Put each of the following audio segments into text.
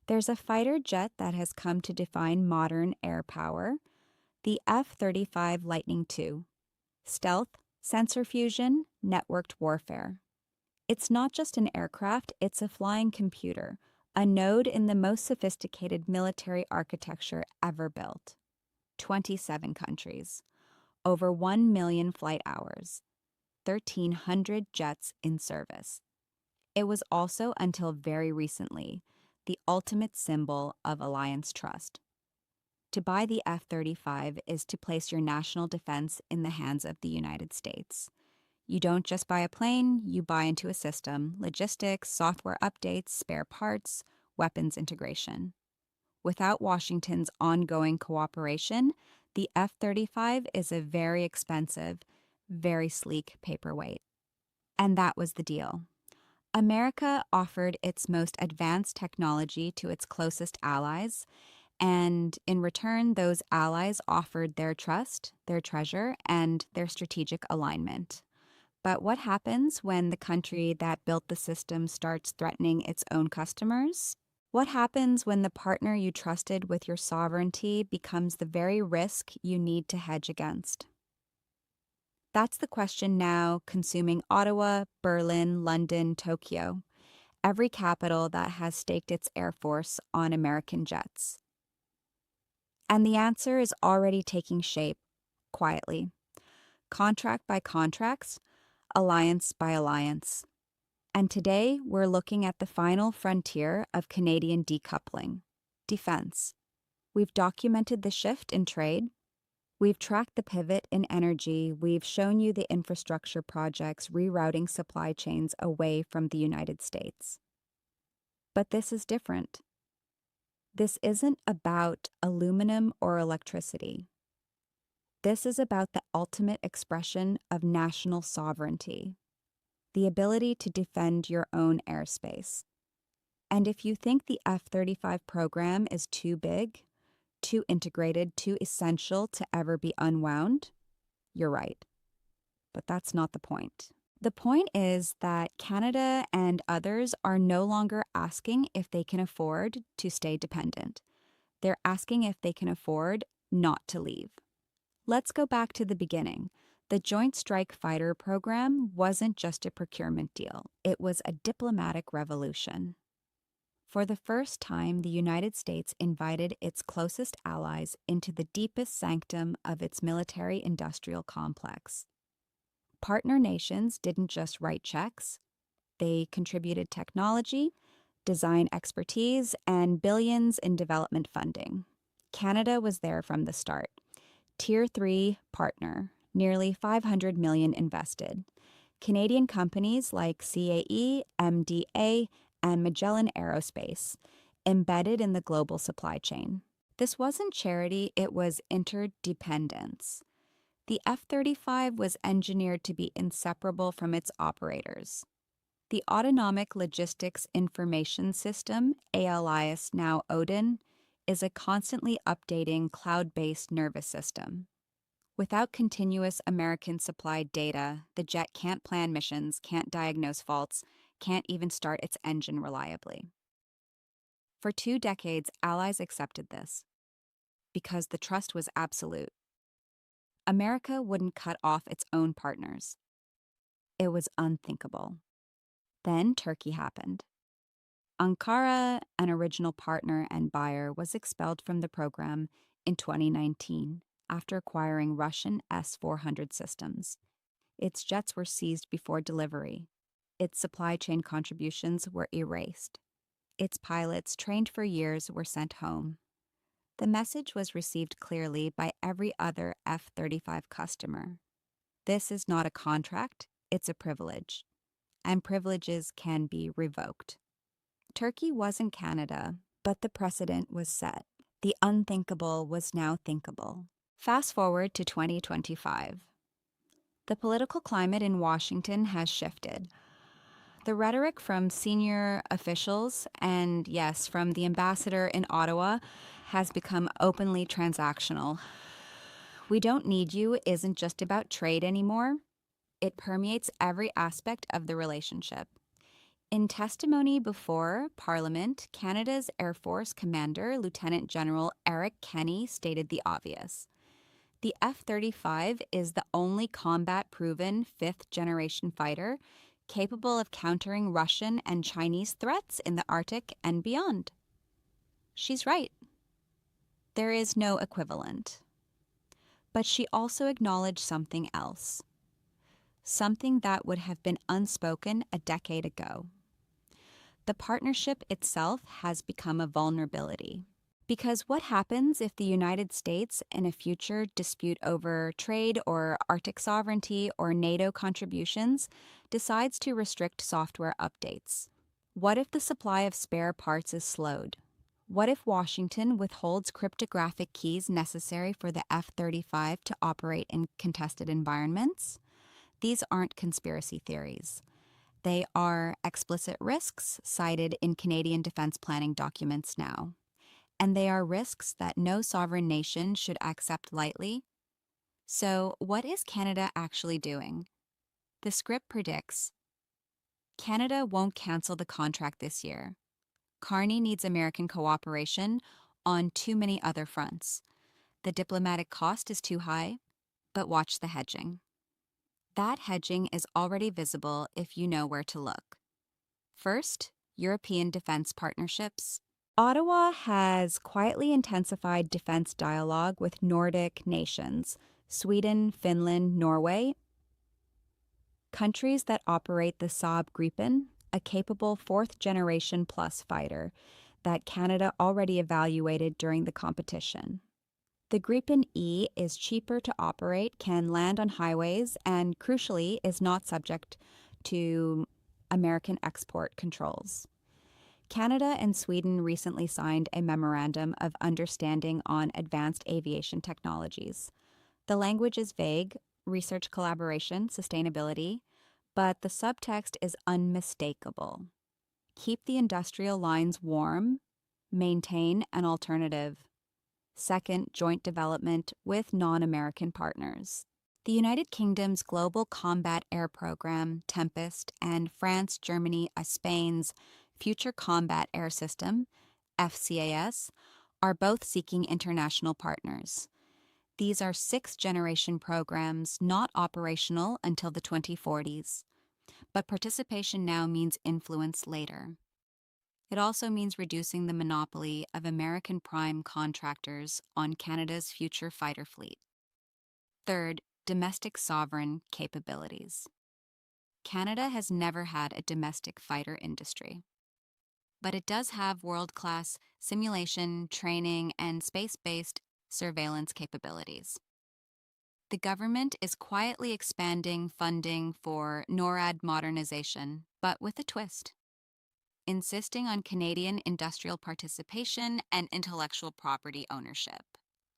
There's a fighter jet that has come to define modern air power, the F-35 Lightning II. Stealth, sensor fusion, networked warfare. It's not just an aircraft, it's a flying computer, a node in the most sophisticated military architecture ever built. 27 countries, over 1 million flight hours, 1,300 jets in service. It was also, until very recently, the ultimate symbol of alliance trust. To buy the F-35 is to place your national defense in the hands of the United States. You don't just buy a plane, you buy into a system, logistics, software updates, spare parts, weapons integration. Without Washington's ongoing cooperation, the F-35 is a very expensive, very sleek paperweight. And that was the deal. America offered its most advanced technology to its closest allies, and in return, those allies offered their trust, their treasure, and their strategic alignment. But what happens when the country that built the system starts threatening its own customers? What happens when the partner you trusted with your sovereignty becomes the very risk you need to hedge against? That's the question now consuming Ottawa, Berlin, London, Tokyo, every capital that has staked its air force on American jets. And the answer is already taking shape, quietly, contract by contracts, alliance by alliance. And today, we're looking at the final frontier of Canadian decoupling, defense. We've documented the shift in trade. We've tracked the pivot in energy. We've shown you the infrastructure projects rerouting supply chains away from the United States. But this is different. This isn't about aluminum or electricity. This is about the ultimate expression of national sovereignty, the ability to defend your own airspace. And if you think the F-35 program is too big, too integrated, too essential to ever be unwound, you're right. But that's not the point. The point is that Canada and others are no longer asking if they can afford to stay dependent. They're asking if they can afford not to leave. Let's go back to the beginning. The Joint Strike Fighter program wasn't just a procurement deal. It was a diplomatic revolution. For the first time, the United States invited its closest allies into the deepest sanctum of its military-industrial complex. Partner nations didn't just write checks. They contributed technology, design expertise, and billions in development funding. Canada was there from the start. Tier 3 partner, nearly $500 million invested. Canadian companies like CAE, MDA, and Magellan Aerospace, embedded in the global supply chain. This wasn't charity, it was interdependence. The F-35 was engineered to be inseparable from its operators. The Autonomic Logistics Information System, ALIS now ODIN, is a constantly updating cloud-based nervous system. Without continuous American-supplied data, the jet can't plan missions, can't diagnose faults, can't even start its engine reliably. For 2 decades, allies accepted this because the trust was absolute. America wouldn't cut off its own partners. It was unthinkable. Then Turkey happened. Ankara, an original partner and buyer, was expelled from the program in 2019 after acquiring Russian S-400 systems. Its jets were seized before delivery. Its supply chain contributions were erased. Its pilots, trained for years, were sent home. The message was received clearly by every other F-35 customer. This is not a contract, it's a privilege. And privileges can be revoked. Turkey wasn't Canada, but the precedent was set. The unthinkable was now thinkable. Fast forward to 2025. The political climate in Washington has shifted. The rhetoric from senior officials and, yes, from the ambassador in Ottawa has become openly transactional. We don't need you isn't just about trade anymore. It permeates every aspect of the relationship. In testimony before Parliament, Canada's Air Force Commander, Lieutenant General Eric Kenney, stated the obvious. The F-35 is the only combat-proven fifth-generation fighter capable of countering Russian and Chinese threats in the Arctic and beyond. She's right. There is no equivalent. But she also acknowledged something else, something that would have been unspoken a decade ago. The partnership itself has become a vulnerability. Because what happens if the United States, in a future dispute over trade or Arctic sovereignty or NATO contributions, decides to restrict software updates? What if the supply of spare parts is slowed? What if Washington withholds cryptographic keys necessary for the F-35 to operate in contested environments? These aren't conspiracy theories. They are explicit risks cited in Canadian defense planning documents now. And they are risks that no sovereign nation should accept lightly. So, what is Canada actually doing? The script predicts Canada won't cancel the contract this year. Carney needs American cooperation on too many other fronts. The diplomatic cost is too high, but watch the hedging. That hedging is already visible if you know where to look. First, European defense partnerships. Ottawa has quietly intensified defense dialogue with Nordic nations, Sweden, Finland, Norway, countries that operate the Saab Gripen, a capable fourth-generation plus fighter that Canada already evaluated during the competition. The Gripen E is cheaper to operate, can land on highways, and crucially is not subject to American export controls. Canada and Sweden recently signed a memorandum of understanding on advanced aviation technologies. The language is vague, research collaboration, sustainability, but the subtext is unmistakable. Keep the industrial lines warm, maintain an alternative. Second, joint development with non-American partners. The United Kingdom's Global Combat Air Program, Tempest, and France, Germany, Spain's Future Combat Air System, FCAS, are both seeking international partners. These are sixth-generation programs not operational until the 2040s, but participation now means influence later. It also means reducing the monopoly of American prime contractors on Canada's future fighter fleet. Third, domestic sovereign capabilities. Canada has never had a domestic fighter industry, but it does have world-class simulation, training, and space-based surveillance capabilities. The government is quietly expanding funding for NORAD modernization, but with a twist, insisting on Canadian industrial participation and intellectual property ownership.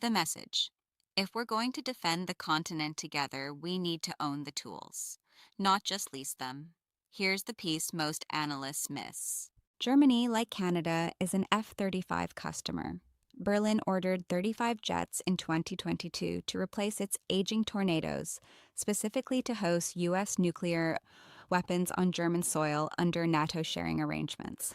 The message: if we're going to defend the continent together, we need to own the tools, not just lease them. Here's the piece most analysts miss. Germany, like Canada, is an F-35 customer. Berlin ordered 35 jets in 2022 to replace its aging Tornadoes, specifically to host U.S. nuclear weapons on German soil under NATO sharing arrangements.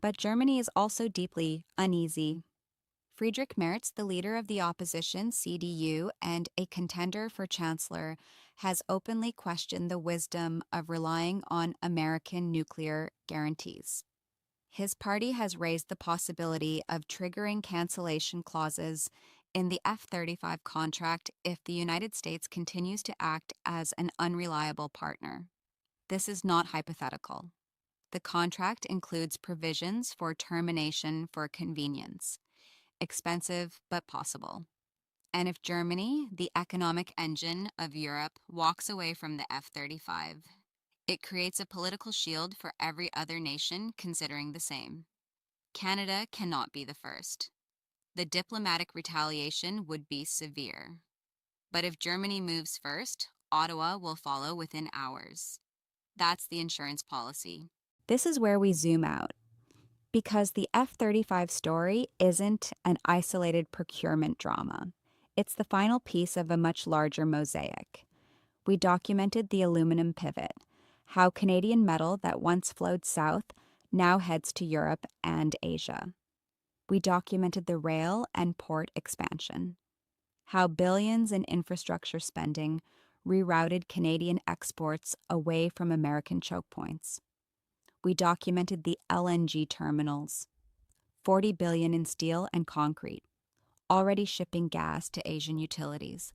But Germany is also deeply uneasy. Friedrich Merz, the leader of the opposition CDU and a contender for chancellor, has openly questioned the wisdom of relying on American nuclear guarantees. His party has raised the possibility of triggering cancellation clauses in the F-35 contract if the United States continues to act as an unreliable partner. This is not hypothetical. The contract includes provisions for termination for convenience, expensive but possible. And if Germany, the economic engine of Europe, walks away from the F-35, it creates a political shield for every other nation considering the same. Canada cannot be the first. The diplomatic retaliation would be severe. But if Germany moves first, Ottawa will follow within hours. That's the insurance policy. This is where we zoom out. Because the F-35 story isn't an isolated procurement drama. It's the final piece of a much larger mosaic. We documented the aluminum pivot, how Canadian metal that once flowed south now heads to Europe and Asia. We documented the rail and port expansion, how billions in infrastructure spending rerouted Canadian exports away from American choke points. We documented the LNG terminals, 40 billion in steel and concrete, already shipping gas to Asian utilities,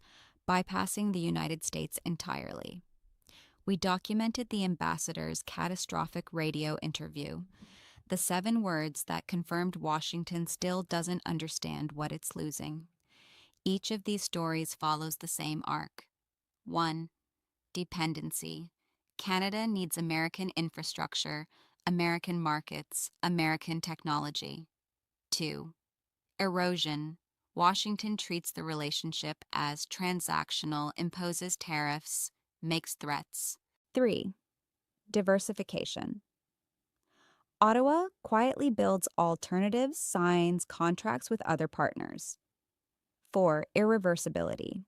bypassing the United States entirely. We documented the ambassador's catastrophic radio interview, the 7 words that confirmed Washington still doesn't understand what it's losing. Each of these stories follows the same arc. 1. Dependency. Canada needs American infrastructure, American markets, American technology. 2. Erosion. Washington treats the relationship as transactional, imposes tariffs, makes threats. 3. Diversification. Ottawa quietly builds alternatives, signs contracts with other partners. 4. Irreversibility.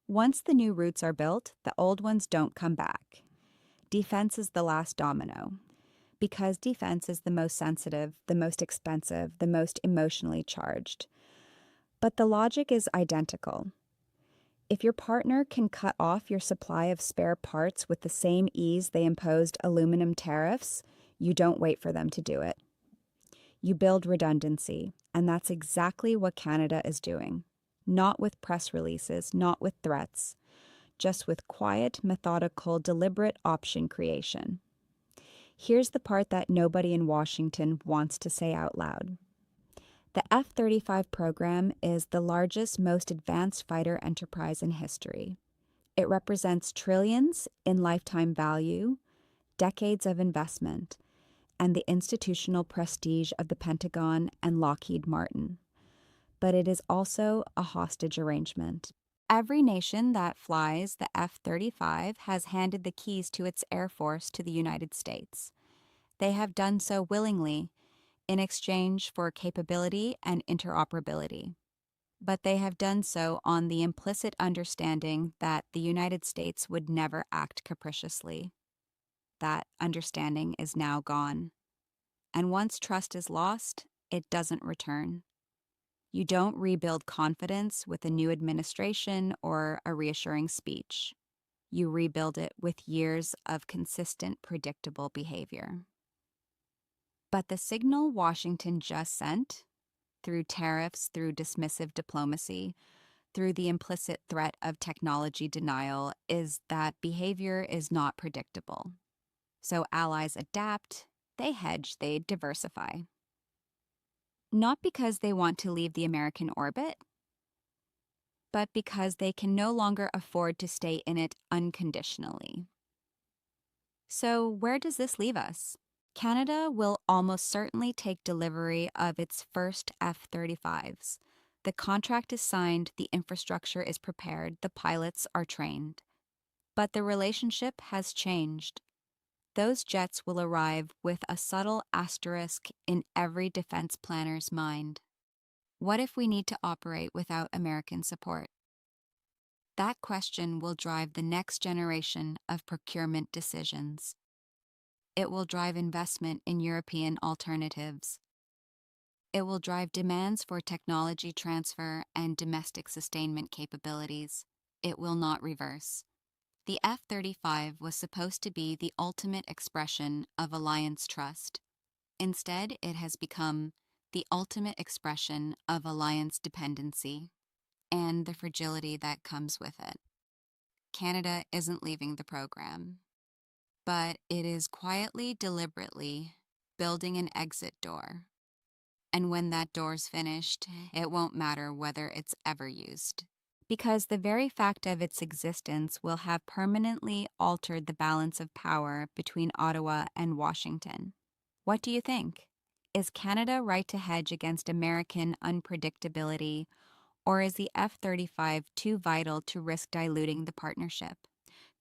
Once the new routes are built, the old ones don't come back. Defense is the last domino. Because defense is the most sensitive, the most expensive, the most emotionally charged. But the logic is identical. If your partner can cut off your supply of spare parts with the same ease they imposed aluminum tariffs, you don't wait for them to do it. You build redundancy, and that's exactly what Canada is doing. Not with press releases, not with threats, just with quiet, methodical, deliberate option creation. Here's the part that nobody in Washington wants to say out loud. The F-35 program is the largest, most advanced fighter enterprise in history. It represents trillions in lifetime value, decades of investment, and the institutional prestige of the Pentagon and Lockheed Martin. But it is also a hostage arrangement. Every nation that flies the F-35 has handed the keys to its Air Force to the United States. They have done so willingly in exchange for capability and interoperability. But they have done so on the implicit understanding that the United States would never act capriciously. That understanding is now gone. And once trust is lost, it doesn't return. You don't rebuild confidence with a new administration or a reassuring speech. You rebuild it with years of consistent, predictable behavior. But the signal Washington just sent, through tariffs, through dismissive diplomacy, through the implicit threat of technology denial, is that behavior is not predictable. So allies adapt, they hedge, they diversify. Not because they want to leave the American orbit, but because they can no longer afford to stay in it unconditionally. So where does this leave us? Canada will almost certainly take delivery of its first F-35s. The contract is signed, the infrastructure is prepared, the pilots are trained. But the relationship has changed. Those jets will arrive with a subtle asterisk in every defense planner's mind. What if we need to operate without American support? That question will drive the next generation of procurement decisions. It will drive investment in European alternatives. It will drive demands for technology transfer and domestic sustainment capabilities. It will not reverse. The F-35 was supposed to be the ultimate expression of alliance trust. Instead, it has become the ultimate expression of alliance dependency and the fragility that comes with it. Canada isn't leaving the program, but it is quietly, deliberately building an exit door. And when that door's finished, it won't matter whether it's ever used, because the very fact of its existence will have permanently altered the balance of power between Ottawa and Washington. What do you think? Is Canada right to hedge against American unpredictability, or is the F-35 too vital to risk diluting the partnership?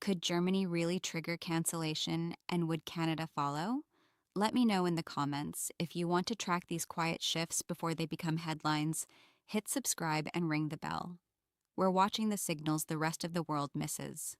Could Germany really trigger cancellation, and would Canada follow? Let me know in the comments. If you want to track these quiet shifts before they become headlines, hit subscribe and ring the bell. We're watching the signals the rest of the world misses.